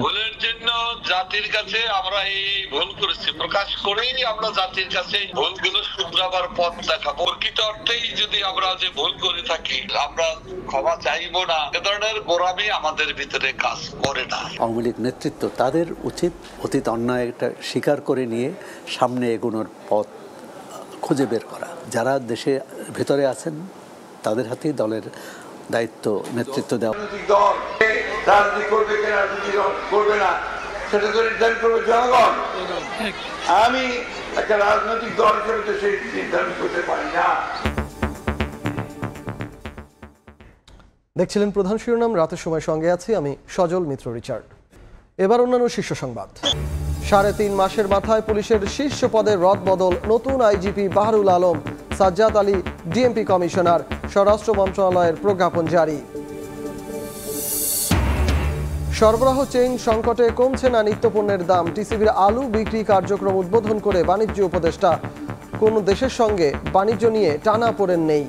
ভুলের জন্য জাতির কাছে আমরা এই ভুল করেছি প্রকাশ করেই আমরা জাতির কাছে ভুলগুলো শুধরাবার পথ দেখাবো। প্রকৃত অর্থেই যদি আমরা যে ভুল করে থাকি আমরা ক্ষমা চাইবো না, এ ধরনের গোঁড়ামি আমাদের ভিতরে কাজ করে না। আওয়ামী লীগ নেতৃত্ব তাদের উচিত অতীত অন্যায়টা স্বীকার করে নিয়ে সামনে এগোনোর পথ খুঁজে বের করা। যারা দেশে ভেতরে আছেন তাদের হাতেই দলের দায়িত্ব, নেতৃত্ব দেওয়া। দল রাজনীতি করবে কিনা, রাজনীতি করবে না, সেটা তো নির্ধারণ করবে জনগণ। আমি একটা রাজনৈতিক দল হিসেবে তো সেই নির্ধারণ করতে পারি না। দেখছিলেন প্রধান শিরোনাম, রাতের সময় সঙ্গে আছি আমি সজল মিত্র রিচার্ড। এবার অন্যান্য শীর্ষ সংবাদ। 3.5 মাসের মাথায় পুলিশের শীর্ষ পদে রদবদল, নতুন IGP Baharul Alam, Sajjad Ali DMP commissioner, স্বরাষ্ট্র মন্ত্রণালয়ের প্রজ্ঞাপন জারি। সরবরাহ চেইন সংকটে কমছে না নিত্যপণ্যের দাম, টিসিবির আলু বিক্রি কার্যক্রম উদ্বোধন করে বাণিজ্য উপদেষ্টা। কোন দেশের সঙ্গে বাণিজ্য নিয়ে টানাপোড়েন নেই।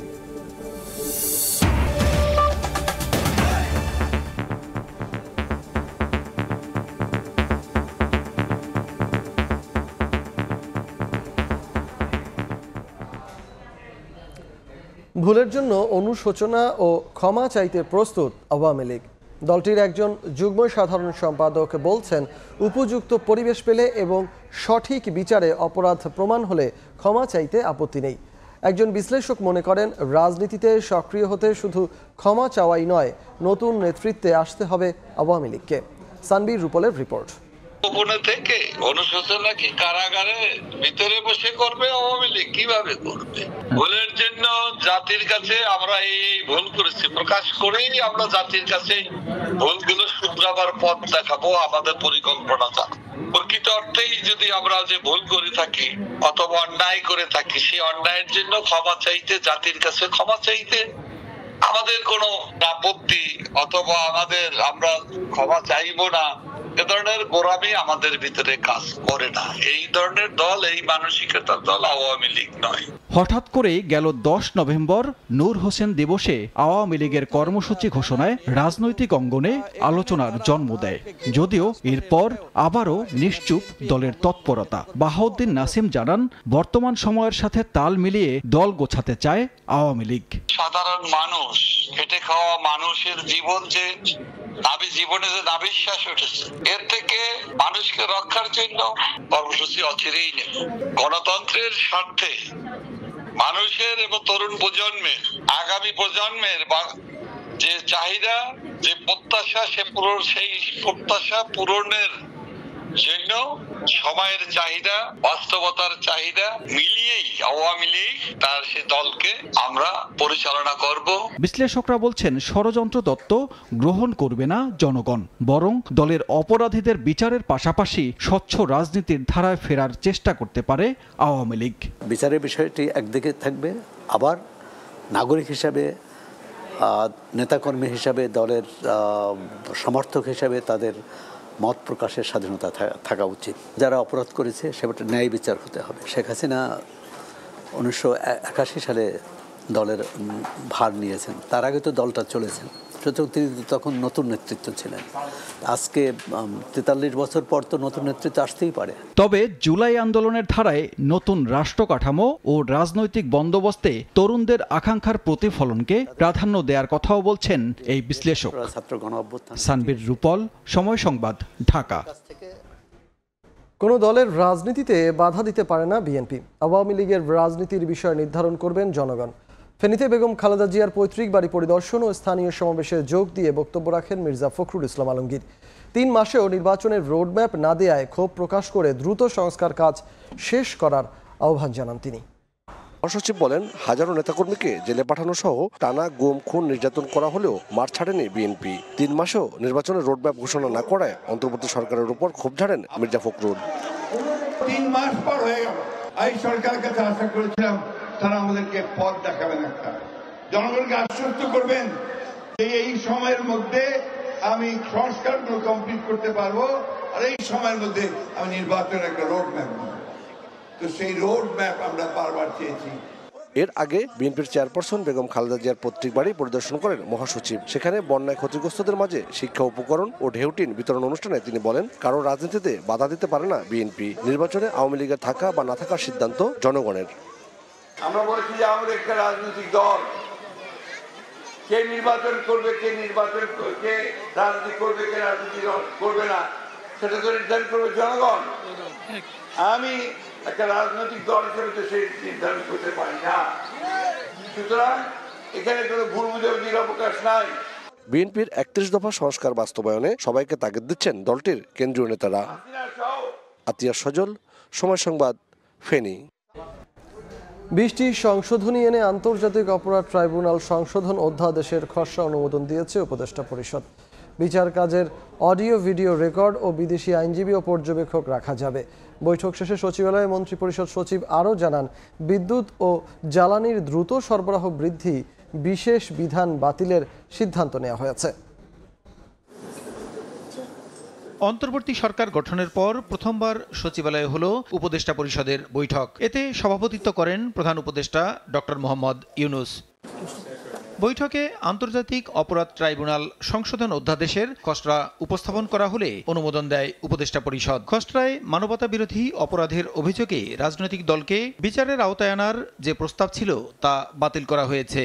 ভুলের জন্য অনুশোচনা ও ক্ষমা চাইতে প্রস্তুত আওয়ামী লীগ। দলটির একজন যুগ্ম সাধারণ সম্পাদক বলছেন, উপযুক্ত পরিবেশ পেলে এবং সঠিক বিচারে অপরাধ প্রমাণ হলে ক্ষমা চাইতে আপত্তি নেই। একজন বিশ্লেষক মনে করেন, রাজনীতিতে সক্রিয় হতে শুধু ক্ষমা চাওয়াই নয়, নতুন নেতৃত্বে আসতে হবে আওয়ামী লীগকে। সানবীর রূপলের রিপোর্ট। গোপনে থেকে অনুশোচনা কি কারাগারে ভিতরে বসে করবে আওয়ামী লীগ? কিভাবে করবে? ভুলের জন্য জাতির কাছে আমরা এই ভুল করেছি প্রকাশ করেই আমরা জাতির কাছে ভুলগুলো শুধরাবার পথ দেখাবো, আমাদের পরিকল্পনা থাকবে। প্রকৃত অর্থেই যদি আমরা যে ভুল করে থাকি অথবা অন্যায় করে থাকি, সেই অন্যায়ের জন্য ক্ষমা চাইতে, জাতির কাছে ক্ষমা চাইতে আমাদের কোনো আপত্তি অথবা আমরা ক্ষমা চাইবো না, এ ধরনের গোঁড়ামি আমাদের ভিতরে কাজ করে না। এই ধরনের দল, এই মানসিকতার দল আওয়ামী লীগ নয়। হঠাৎ করেই গেল 10 নভেম্বর নূর হোসেন দিবসে আওয়ামী লীগের কর্মসূচি ঘোষণায় রাজনৈতিক অঙ্গনে আলোচনার জন্ম দেয়। যদিও এরপর আবারও নিশ্চুপ দলের তৎপরতা। বাহাউদ্দিন নাসিম জানান, বর্তমান সময়ের সাথে তাল মিলিয়ে দল গোছাতে চায় আওয়ামী লীগ। সাধারণ মানুষ, খেটে খাওয়া মানুষের জীবনে যে নাভিশ্বাস উঠেছে, এর থেকে মানুষকে রক্ষার জন্য কর্মসূচি অচিরেই নেব। গণতন্ত্রের স্বার্থে মানুষের এবং তরুণ প্রজন্মের, আগামী প্রজন্মের যে চাহিদা, যে প্রত্যাশা, সেই প্রত্যাশা পূরণের জন্য সময়ের চাহিদা, বাস্তবতার চাহিদা মিলিয়েই আওয়ামী লীগ তার সে দলকে আমরা পরিচালনা করব। বিশ্লেষকরা বলছেন, ষড়যন্ত্র তত্ত্ব গ্রহণ করবে না জনগণ, বরং দলের অপরাধীদের বিচারের পাশাপাশি স্বচ্ছ রাজনীতির ধারায় ফেরার চেষ্টা করতে পারে আওয়ামী লীগ। বিচারের বিষয়টি একদিকে থাকবে, আবার নাগরিক হিসাবে, নেতাকর্মী হিসাবে, দলের সমর্থক হিসাবে তাদের মত প্রকাশের স্বাধীনতা থাকা উচিত। যারা অপরাধ করেছে সেটা ন্যায় বিচার হতে হবে। শেখ হাসিনা 1981 সালে দলের ভার নিয়েছেন, তার আগে তো দলটা চলেছেন, সুতরাং তিনি তখন নতুন নেতৃত্ব ছিলেন। আজকে 43 বছর পর তো নতুন নেতৃত্ব আসতেই পারে। তবে জুলাই আন্দোলনের ধারায় নতুন রাষ্ট্র কাঠামো ও রাজনৈতিক বন্দোবস্তে তরুণদের আকাঙ্ক্ষার প্রতিফলনকে প্রাধান্য দেওয়ার কথাও বলছেন এই বিশ্লেষক। ছাত্র গণ অভ্যুত্থান। সানবীর রূপল, সময় সংবাদ, ঢাকা। কোনো দলের রাজনীতিতে বাধা দিতে পারে না বিএনপি। আওয়ামী লীগের রাজনীতির বিষয় নির্ধারণ করবেন জনগণ। ফেনীতে বেগম খালেদা জিয়ার পৈতৃক বাড়ি পরিদর্শন ও স্থানীয় সমাবেশে যোগ দিয়ে বক্তব্য রাখেন মির্জা ফখরুল ইসলাম আলমগীর। 3 মাসেও নির্বাচনের রোডম্যাপ না দেয়ায় ক্ষোভ প্রকাশ করে দ্রুত সংস্কার কাজ শেষ করার আহ্বান জানান তিনি। মহাসচিব বলেন, হাজারো নেতাকর্মীকে জেলে পাঠানো সহ টানা গুম, খুন, নির্যাতন করা হলেও মার ছাড়েনি বিএনপি। 3 মাসেও নির্বাচনের রোডম্যাপ ঘোষণা না করায় অন্তর্বর্তী সরকারের উপর ক্ষোভ ঝাড়েন মির্জা ফখরুল। 3 মাস পর হয়ে গেল, এই সরকারের কাছে আশা করেছিলাম তারা আমাদেরকে পথ দেখাবেন, একটা জনগণকে আশ্বস্ত করবেন যে এই সময়ের মধ্যে আমি সংস্কারগুলো কমপ্লিট করতে পারবো, আর এই সময়ের মধ্যে আমি নির্বাচনের একটা রোড ম্যাপ। তো সেই রোড ম্যাপ আমরা বারবার চেয়েছি, এর আগে বিএনপির চেয়ারপারসন বেগম খালেদা জিয়ার পৈতৃক বাড়ি পরিদর্শন করেন মহাসচিব। সেখানে বন্যায় ক্ষতিগ্রস্তদের মাঝে শিক্ষা উপকরণ ও ঢেউটিন বিতরণ অনুষ্ঠানে তিনি বলেন, কারো রাজনীতিতে বাধা দিতে পারে না বিএনপি। নির্বাচনে আওয়ামী লীগের থাকা বা না থাকার সিদ্ধান্ত জনগণের। আমরা বলেছি যে আমাদের একটা রাজনৈতিক দল, কে নির্বাচন করবে, কে রাজনীতি করবে, কে রাজনীতি করবে না, সেটা তো নির্ধারণ করবে জনগণ। আমি একটা রাজনৈতিক দল হিসেবে তো সেই নির্ধারণ করতে পারি না। সুতরাং এখানে কোনো ভুল বুঝাবুঝির অবকাশ নাই। বিএনপির ৩১ দফা সংস্কার বাস্তবায়নে সবাইকে তাগিদ দিচ্ছেন দলটির কেন্দ্রীয় নেতারা। আতিয়ার সজল, সময় সংবাদ, ফেনী। ২০টি সংশোধনী এনে আন্তর্জাতিক অপরাধ ট্রাইব্যুনাল সংশোধন অধ্যাদেশের খসড়া অনুমোদন দিয়েছে উপদেষ্টা পরিষদ। বিচার কাজের অডিও ভিডিও রেকর্ড ও বিদেশি আইনজীবী ও পর্যবেক্ষক রাখা যাবে। বৈঠক শেষে সচিবালয়ে মন্ত্রিপরিষদ সচিব আরও জানান, বিদ্যুৎ ও জ্বালানির দ্রুত সরবরাহ বৃদ্ধি বিশেষ বিধান বাতিলের সিদ্ধান্ত নেওয়া হয়েছে। অন্তর্বর্তী সরকার গঠনের পর প্রথমবার সচিবালয়ে হলো উপদেষ্টা পরিষদের বৈঠক। এতে সভাপতিত্ব করেন প্রধান উপদেষ্টা ডক্টর মোহাম্মদ ইউনুস। বৈঠকে আন্তর্জাতিক অপরাধ ট্রাইব্যুনাল সংশোধন অধ্যাদেশের খসড়া উপস্থাপন করা হলে অনুমোদন দেয় উপদেষ্টা পরিষদ। খসড়ায় মানবতা বিরোধী অপরাধের অভিযোগে রাজনৈতিক দলকে বিচারের আওতায় আনার যে প্রস্তাব ছিল তা বাতিল করা হয়েছে।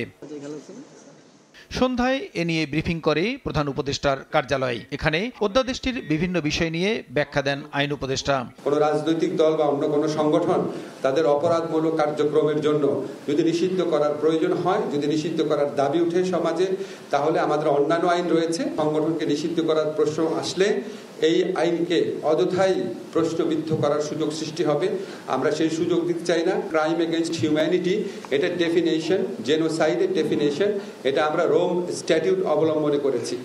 সন্ধ্যায় এ নিয়ে ব্রিফিং করে প্রধান উপদেষ্টার কার্যালয়। এখানে অধ্যাদেশটির বিভিন্ন বিষয় নিয়ে ব্যাখ্যা দেন আইন উপদেষ্টা। কোনো রাজনৈতিক দল বা অন্য কোনো সংগঠন তাদের অপরাধমূলক কার্যক্রমের জন্য যদি নিষিদ্ধ করার প্রয়োজন হয়, যদি নিষিদ্ধ করার দাবি উঠে সমাজে, তাহলে আমাদের অন্যান্য আইন রয়েছে। সংগঠনকে নিষিদ্ধ করার প্রশ্ন আসলে এই আইনকে অযথাই প্রশ্নবিদ্ধ করার সুযোগ সৃষ্টি হবে। আমরা সেই সুযোগ দিতে চাই না। ক্রাইম এগেইনস্ট হিউম্যানিটি, এটার ডেফিনেশন, জেনোসাইডের ডেফিনেশন, এটা আমরা রোম স্ট্যাটিউট অবলম্বনে করেছি।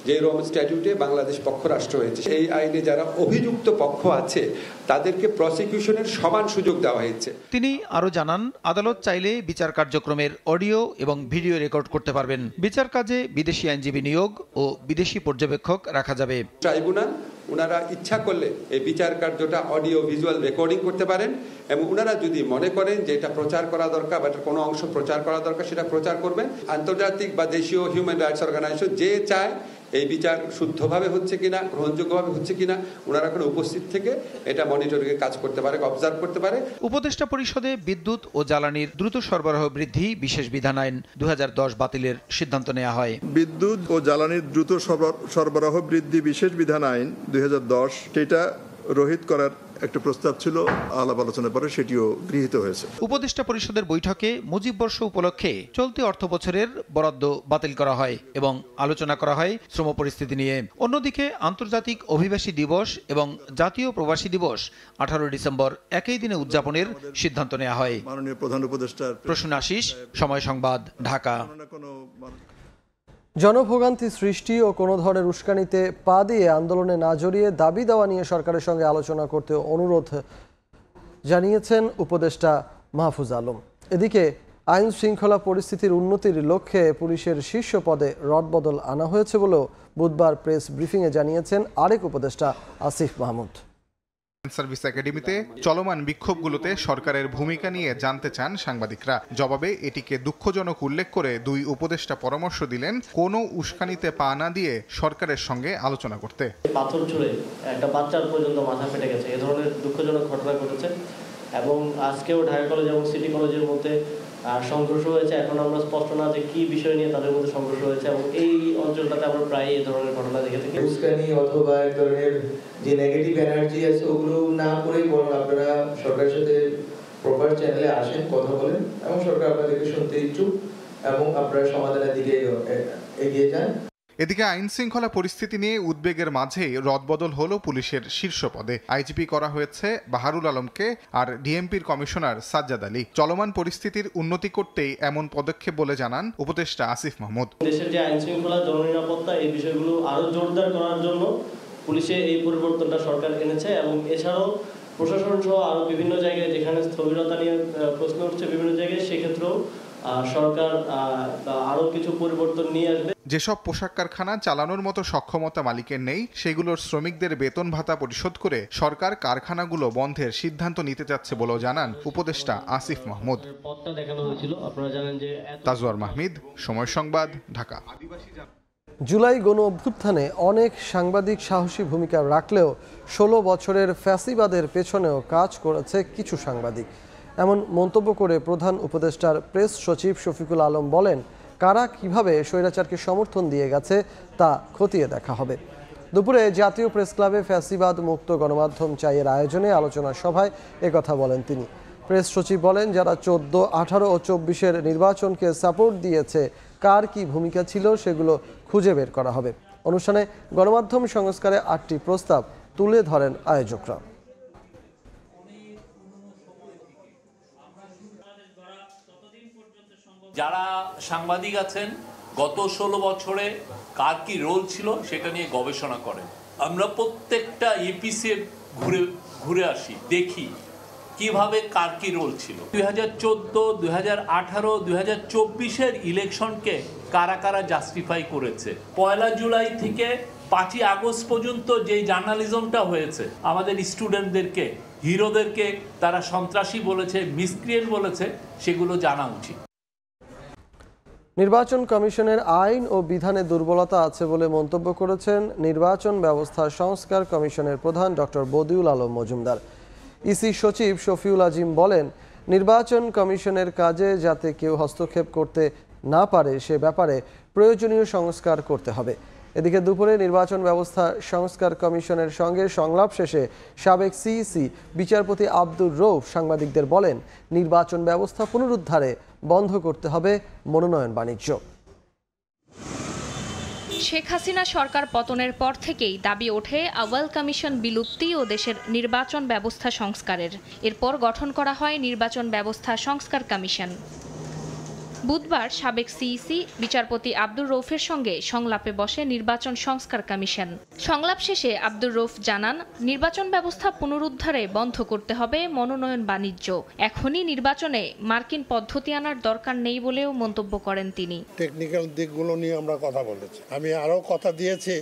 যে রোম স্ট্যাটিউটে বাংলাদেশ পক্ষ রাষ্ট্র হয়েছে, এই আইনে যারা অভিযুক্ত পক্ষ আছে তাদেরকে প্রসিকিউশনের সমান সুযোগ দেওয়া হয়েছে। তিনি আরো জানান, আদালত চাইলে বিচার কার্যক্রমের অডিও এবং ভিডিও রেকর্ড করতে পারবেন। বিচার কাজে বিদেশি আইনজীবী নিয়োগ ও বিদেশি পর্যবেক্ষক রাখা যাবে। ট্রাইব্যুনাল ওনারা ইচ্ছা করলে এই বিচার কার্যটা অডিও ভিজুয়াল রেকর্ডিং করতে পারেন, এবং ওনারা যদি মনে করেন যে এটা প্রচার করা দরকার বা কোনো অংশ প্রচার করা দরকার, সেটা প্রচার করবেন। আন্তর্জাতিক বা দেশীয় হিউম্যান রাইটস অর্গানাইজেশন যে চায় এই বিচার শুদ্ধভাবে হচ্ছে কিনা, গ্রহণযোগ্যভাবে হচ্ছে কিনা, ওনারা কোনো উপস্থিত থেকে এটা মনিটরিংয়ের কাজ করতে পারে, অবজার্ভ করতে পারে। উপদেষ্টা পরিষদে বিদ্যুৎ ও জ্বালানির দ্রুত সরবরাহ বৃদ্ধি বিশেষ বিধান আইন 2010 বাতিলের সিদ্ধান্ত নেওয়া হয়। বিদ্যুৎ ও জ্বালানির দ্রুত সরবরাহ বৃদ্ধি বিশেষ বিধান আইন 2010 সেটা রহিত করার একটা প্রস্তাব ছিল, আলাপ আলোচনার পরে সেটিও গৃহীত হয়েছে। উপদেষ্টা পরিষদের বৈঠকে মুজিব বর্ষ উপলক্ষে চলতি অর্থ বছরের বরাদ্দ বাতিল করা হয় এবং আলোচনা করা হয় শ্রম পরিস্থিতি নিয়ে। অন্যদিকে আন্তর্জাতিক অভিবাসী দিবস এবং জাতীয় প্রবাসী দিবস 18 ডিসেম্বর একই দিনে উদযাপনের সিদ্ধান্ত নেওয়া হয়। মাননীয় প্রধান উপদেষ্টা প্রসূন আশিস, সময় সংবাদ, ঢাকা। জনভোগান্তি সৃষ্টি ও কোনো ধরনের উস্কানিতে পা দিয়ে আন্দোলনে না জড়িয়ে দাবি দেওয়া নিয়ে সরকারের সঙ্গে আলোচনা করতে অনুরোধ জানিয়েছেন উপদেষ্টা মাহফুজ আলম। এদিকে আইন শৃঙ্খলা পরিস্থিতির উন্নতির লক্ষ্যে পুলিশের শীর্ষ পদে রদবদল আনা হয়েছে বলেও বুধবার প্রেস ব্রিফিংয়ে জানিয়েছেন আরেক উপদেষ্টা আসিফ মাহমুদ। সার্ভিস একাডেমিতে চলমান বিক্ষোভগুলোতে সরকারের ভূমিকা নিয়ে জানতে চান সাংবাদিকরা। জবাবে এটিকে দুঃখজনক উল্লেখ করে দুই উপদেষ্টা পরামর্শ দিলেন কোনো উস্কানিতে পা না দিয়ে সরকারের সঙ্গে আলোচনা করতে। পাথর ছুঁড়ে একটা বাচ্চার পর্যন্ত মাথা ফেটে গেছে, এ ধরনের দুঃখজনক ঘটনা ঘটেছে এবং আজকেও ঢাকা কলেজ এবং সিটি কলেজের মধ্যে সংঘর্ষ হয়েছে। এখন আমরা স্পষ্ট না যে কি বিষয় নিয়ে তাদের মধ্যে সংঘর্ষ হয়েছে, এবং এই অঞ্চলটাতে আমরা প্রায় এই ধরনের ঘটনা দেখে থাকি। উস্কানি অথবা এক ধরনের যে নেগেটিভ এনার্জি আছে ওগুলো না করে বরং আপনারা সরকারের সাথে প্রপার চ্যানেলে আসেন, কথা বলেন, এবং সরকার আপনাদেরকে শুনতে ইচ্ছুক এবং আপনারা সমাধানের দিকে এগিয়ে যান। এদিকে আইন শৃঙ্খলা পরিস্থিতি নিয়ে উদ্বেগের মাঝেই রদবদল হলো পুলিশের শীর্ষ পদে। আইজিপি করা হয়েছে বাহারুল আলমকে আর ডিএমপির কমিশনার সাজ্জাদ আলী। চলমান পরিস্থিতির উন্নতি করতেই এমন পদক্ষেপ বলে জানান উপদেষ্টা আসিফ মাহমুদ। দেশের যে আইন শৃঙ্খলা, জননিরাপত্তা, এই বিষয়গুলো আরো জোরদার করার জন্য পুলিশে এই পরিবর্তনটা সরকার এনেছে, এবং এছাড়াও প্রশাসন সহ আরো বিভিন্ন জায়গায় যেখানে স্থবিরতা নিয়ে প্রশ্ন উঠছে বিভিন্ন জায়গায়, সেক্ষেত্রেও সরকার আরো কিছু পরিবর্তন নিয়ে আসবে। যেসব পোশাক কারখানা চালানোর মতো সক্ষমতা মালিকের নেই সেগুলোর শ্রমিকদের বেতন ভাতা পরিশোধ করে সরকার কারখানাগুলো বন্ধের সিদ্ধান্ত নিতে যাচ্ছে বলেও জানান উপদেষ্টা আসিফ মাহমুদ। তাজওয়ার মাহমিদ, সময় সংবাদ, ঢাকা। জুলাই গণ অভ্যুত্থানে অনেক সাংবাদিক সাহসী ভূমিকা রাখলেও 16 বছরের ফ্যাসিবাদের পেছনেও কাজ করেছে কিছু সাংবাদিক। এমন মন্তব্য করে প্রধান উপদেষ্টার প্রেস সচিব শফিকুল আলম বলেন, কারা কিভাবে স্বৈরাচারকে সমর্থন দিয়ে গেছে তা খতিয়ে দেখা হবে। দুপুরে জাতীয় প্রেস ক্লাবে ফ্যাসিবাদ মুক্ত গণমাধ্যম চাইয়ের আয়োজনে আলোচনা সভায় একথা বলেন তিনি। প্রেস সচিব বলেন, যারা 14, 18 ও 24-এর নির্বাচনকে সাপোর্ট দিয়েছে, কার কি ভূমিকা ছিল সেগুলো খুঁজে বের করা হবে। অনুষ্ঠানে গণমাধ্যম সংস্কারে 8টি প্রস্তাব তুলে ধরেন আয়োজকরা। যারা সাংবাদিক আছেন গত 16 বছরে কার কি রোল ছিল সেটা নিয়ে গবেষণা করেন। আমরা প্রত্যেকটা ইপিসি ঘুরে আসি, দেখি কিভাবে কার কি রোল ছিল। 2014, 2018, 2024-এর ইলেকশনকে কারা কারা জাস্টিফাই করেছে। 1 জুলাই থেকে 5 আগস্ট পর্যন্ত যে জার্নালিজমটা হয়েছে, আমাদের স্টুডেন্টদেরকে, হিরোদেরকে তারা সন্ত্রাসী বলেছে, মিসক্রিয়েন্ট বলেছে, সেগুলো জানা উচিত। নির্বাচন কমিশনের আইন ও বিধানে দুর্বলতা আছে বলে মন্তব্য করেছেন নির্বাচন ব্যবস্থা সংস্কার কমিশনের প্রধান ডক্টর বদিউল আলম মজুমদার। ইসি সচিব শফিউল আজিম বলেন, নির্বাচন কমিশনের কাজে যাতে কেউ হস্তক্ষেপ করতে না পারে সে ব্যাপারে প্রয়োজনীয় সংস্কার করতে হবে। এদিকে দুপুরে নির্বাচন ব্যবস্থা সংস্কার কমিশনের সঙ্গে সংলাপ শেষে সাবেক সিইসি বিচারপতি আব্দুর রৌফ সাংবাদিকদের বলেন, নির্বাচন ব্যবস্থা পুনরুদ্ধারে বন্ধ করতে হবে মনোনয়ন বাণিজ্য। শেখ হাসিনা সরকার পতনের পর থেকেই দাবি ওঠে আওয়াল কমিশন বিলুপ্তি ও দেশের নির্বাচন ব্যবস্থা সংস্কারের। এরপর গঠন করা হয় নির্বাচন ব্যবস্থা সংস্কার কমিশন। বুধবার সাবেক সিইসি বিচারপতি আব্দুর রৌফের সঙ্গে সংলাপে বসে নির্বাচন সংস্কার কমিশন। সংলাপ শেষে আব্দুর রৌফ জানান, নির্বাচন ব্যবস্থা পুনরুদ্ধারে বন্ধ করতে হবে মনোনয়ন বাণিজ্য। এখনই নির্বাচনে মার্কিন পদ্ধতি আনার দরকার নেই বলেও মন্তব্য করেন তিনি। টেকনিক্যাল দিকগুলো নিয়ে আমরা কথা বলেছি। আমি আরও কথা দিয়েছি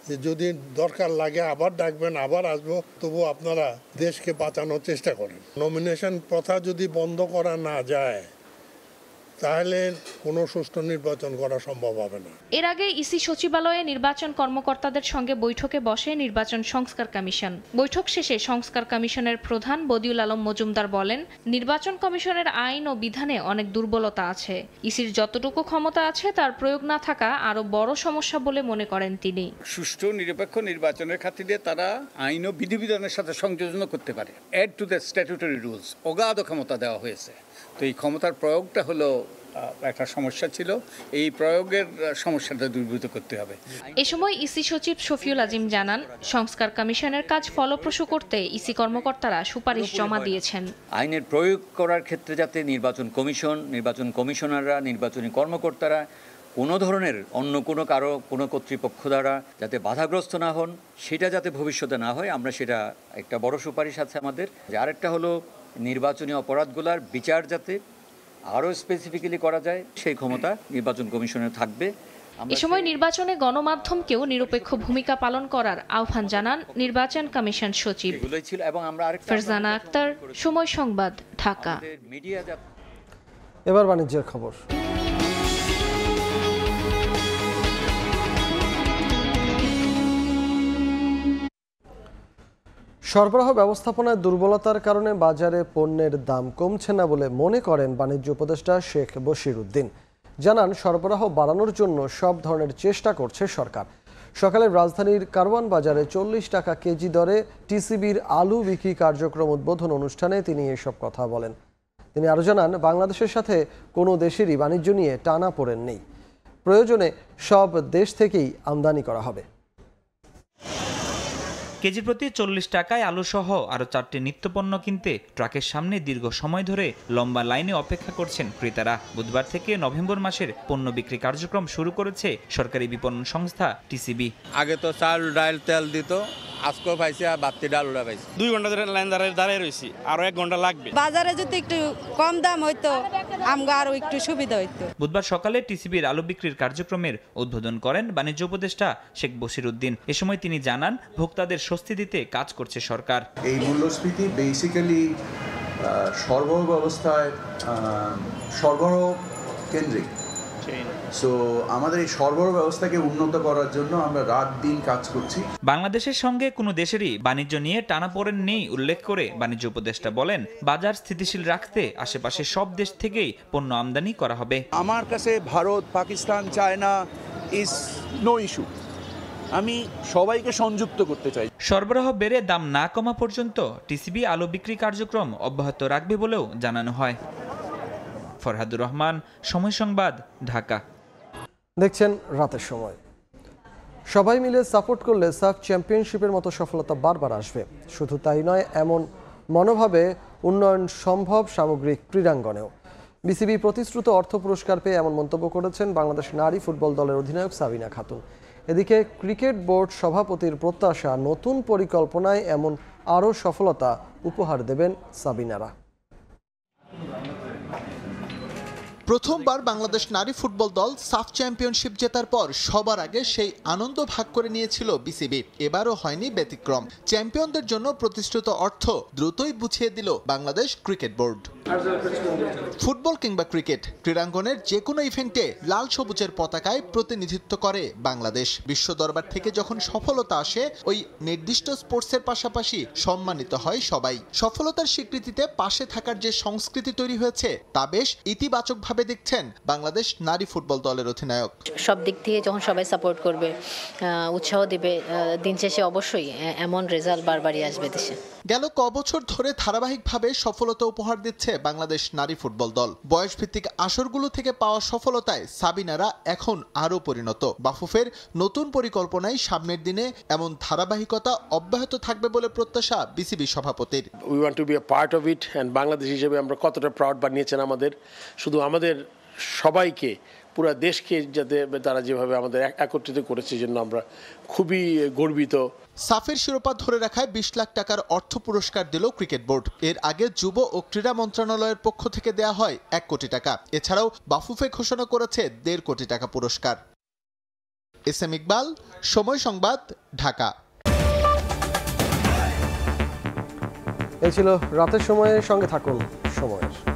যে যদি দরকার লাগে আবার ডাকবেন, আবার আসবো, তবু আপনারা দেশকে বাঁচানোর চেষ্টা করেন। নমিনেশন প্রথা যদি বন্ধ করা না যায় তাহলে কোনো সুষ্ঠু নির্বাচন করা সম্ভব হবে না। এর আগে ইসি সচিবালয়ে নির্বাচন কর্মকর্তাদের সঙ্গে বৈঠকে বসে নির্বাচন সংস্কার কমিশন। বৈঠক শেষে সংস্কার কমিশনের প্রধান বদিউল আলম মজুমদার বলেন, নির্বাচন কমিশনের আইন ও বিধানে অনেক দুর্বলতা আছে। ইসির যতটুকু ক্ষমতা আছে তার প্রয়োগ না থাকা আরো বড় সমস্যা বলে মনে করেন তিনি। সুষ্ঠু নিরপেক্ষ নির্বাচনের খাতিরে তারা আইন ও বিধিবিধানের সাথে সংযোজন করতে পারে। Add to the statutory rules অগাধ ক্ষমতা দেওয়া হয়েছে। তো এই ক্ষমতার প্রয়োগটা হলো একটা সমস্যা ছিল, এই প্রয়োগের সমস্যাটা দূরীভূত করতে হবে। এ সময় ইসি সচিব শফিউল আজিম জানান, সংস্কার কমিশনের কাজ ফলপ্রসূ করতে ইসি কর্মকর্তারা সুপারিশ জমা দিয়েছেন। আইনের প্রয়োগ করার ক্ষেত্রে যাতে নির্বাচন কমিশন, নির্বাচন কমিশনাররা, নির্বাচনী কর্মকর্তারা কোনো ধরনের অন্য কোনো কর্তৃপক্ষ দ্বারা যাতে বাধাগ্রস্ত না হন, সেটা যাতে ভবিষ্যতে না হয়, আমরা সেটা একটা বড় সুপারিশ আছে আমাদের। আরেকটা হলো নির্বাচনী অপরাধগুলোর বিচার যাতে আরও স্পেসিফিক্যালি করা যায়, সেই ক্ষমতা নির্বাচন কমিশনের থাকবে। এ সময় নির্বাচনে গণমাধ্যমকেও নিরপেক্ষ ভূমিকা পালন করার আহ্বান জানান নির্বাচন কমিশন সচিব। ফারজানা আক্তার, সময় সংবাদ, ঢাকা। এবার বাণিজ্যের খবর। সরবরাহ ব্যবস্থাপনায় দুর্বলতার কারণে বাজারে পণ্যের দাম কমছে না বলে মনে করেন বাণিজ্য উপদেষ্টা শেখ বশির উদ্দিন। জানান, সরবরাহ বাড়ানোর জন্য সব ধরনের চেষ্টা করছে সরকার। সকালে রাজধানীর কারওয়ান বাজারে 40 টাকা কেজি দরে টিসিবির আলু বিক্রি কার্যক্রম উদ্বোধন অনুষ্ঠানে তিনি এসব কথা বলেন। তিনি আরও জানান, বাংলাদেশের সাথে কোনো দেশেরই বাণিজ্য নিয়ে টানাপোড়েন নেই। প্রয়োজনে সব দেশ থেকেই আমদানি করা হবে। কেজি প্রতি 40 টাকায় আলুসহ আরও 4টি নিত্যপণ্য কিনতে ট্রাকের সামনে দীর্ঘ সময় ধরে লম্বা লাইনে অপেক্ষা করছেন ক্রেতারা। বুধবার থেকে নভেম্বর মাসের পণ্য বিক্রি কার্যক্রম শুরু করেছে সরকারি বিপণন সংস্থা টিসিবি। আগে তো চাল, ডাল, তেল দিত, আজকেও পাইছি আর বাত্তি ডালুরা পাইছি। 2 ঘন্টা ধরে লাইন দাঁড়ায় রয়েছি, আরো 1 ঘন্টা লাগবে। বাজারে যদি একটু কম দাম হইতো আমগো আরো একটু সুবিধা হইতো। বুধবার সকালে টিসিবির আলু বিক্রির কার্যক্রমের উদ্বোধন করেন বাণিজ্য উপদেষ্টা শেখ বশির উদ্দিন। এ সময় তিনি জানান, ভোক্তাদের স্বস্তি দিতে কাজ করছে সরকার। এই মূল্যস্ফীতি বেসিক্যালি সরবরাহ ব্যবস্থায় সরবরাহ কেন্দ্রিক। সো আমাদের এই সরবরাহ ব্যবস্থাকে উন্নত করার জন্য আমরা রাত দিন কাজ করছি। বাংলাদেশের সঙ্গে কোনো দেশেরই বাণিজ্য নিয়ে টানাপোড়েন নেই উল্লেখ করে বাণিজ্য উপদেষ্টা বলেন, বাজার স্থিতিশীল রাখতে আশেপাশে সব দেশ থেকেই পণ্য আমদানি করা হবে। আমার কাছে Bharat, Pakistan, China is no issue. আমি সবাইকে সংযুক্ত করতে চাই। সরবরাহ বেড়ে দাম না কমা পর্যন্ত টিসিবি আলু বিক্রি কার্যক্রম অব্যাহত রাখবে বলেও জানানো হয়। ফরহাদুর রহমান, সময় সংবাদ, ঢাকা। দেখছেন রাতের সময়। সবাই মিলে সাপোর্ট করলে সাফ চ্যাম্পিয়নশিপের মতো সফলতা বারবার আসবে। শুধু তাই নয়, এমন মনোভাবে উন্নয়ন সম্ভব সামগ্রিক ক্রীড়াঙ্গনেও। বিসিবি প্রতিশ্রুত অর্থ পুরস্কার পেয়ে এমন মন্তব্য করেছেন বাংলাদেশ নারী ফুটবল দলের অধিনায়ক সাবিনা খাতুন। এদিকে ক্রিকেট বোর্ড সভাপতির প্রত্যাশা, নতুন পরিকল্পনায় এমন আরও সফলতা উপহার দেবেন সাবিনারা। প্রথমবার বাংলাদেশ নারী ফুটবল দল সাফ চ্যাম্পিয়নশিপ জেতার পর সবার আগে সেই আনন্দ ভাগ করে নিয়েছিল বিসিবি। এবারও হয়নি ব্যতিক্রম। চ্যাম্পিয়নদের জন্য প্রতিশ্রুত অর্থ দ্রুতই বুঝিয়ে দিল বাংলাদেশ ক্রিকেট বোর্ড। ফুটবল কিংবা ক্রিকেট, ক্রীড়াঙ্গনের যে কোনো ইভেন্টে লাল সবুজের পতাকায় প্রতিনিধিত্ব করে বাংলাদেশ। বিশ্ব দরবার থেকে যখন সফলতা আসে, ওই নির্দিষ্ট স্পোর্টসের পাশাপাশি সম্মানিত হয় সবাই। সফলতার স্বীকৃতিতে পাশে থাকার যে সংস্কৃতি তৈরি হয়েছে তা বেশ ইতিবাচক দেখছেন বাংলাদেশ নারী ফুটবল দলের অধিনায়ক। সব দিক থেকে যখন সবাই সাপোর্ট করবে, উৎসাহ দিবে, দিন শেষে অবশ্যই এমন রেজাল্ট বারবারই আসবে দেশে। গেল কবছর ধরে ধারাবাহিকভাবে সফলতা উপহার দিচ্ছে বাংলাদেশ নারী ফুটবল দল। বয়সভিত্তিক আসরগুলো থেকে পাওয়া সফলতায় সাবিনারা এখন আরও পরিণত। বাফুফের নতুন পরিকল্পনায় সামনের দিনে এমন ধারাবাহিকতা অব্যাহত থাকবে বলে প্রত্যাশা বিসিবি সভাপতির। We want to be a part of it, and Bangladesh হিসেবে আমরা কতটা প্রাউড বানিয়েছেন আমাদের, শুধু আমাদের সবাইকে, পুরো দেশকে, যাতে তারা যেভাবে আমাদের একত্রিত করেছে, জন্য আমরা খুবই গর্বিত। সাফের শিরোপা ধরে রাখায় 20 লাখ টাকার অর্থ পুরস্কার দিল ক্রিকেট বোর্ড। এর আগে যুব ও ক্রীড়া মন্ত্রণালয়ের পক্ষ থেকে দেয়া হয় 1 কোটি টাকা। এছাড়াও বাফুফে ঘোষণা করেছে 1.5 কোটি টাকা পুরস্কার। এস এম ইকবাল, সময় সংবাদ, ঢাকা। এই ছিল রাতের সময়ের সঙ্গে থাকুন সময়ের।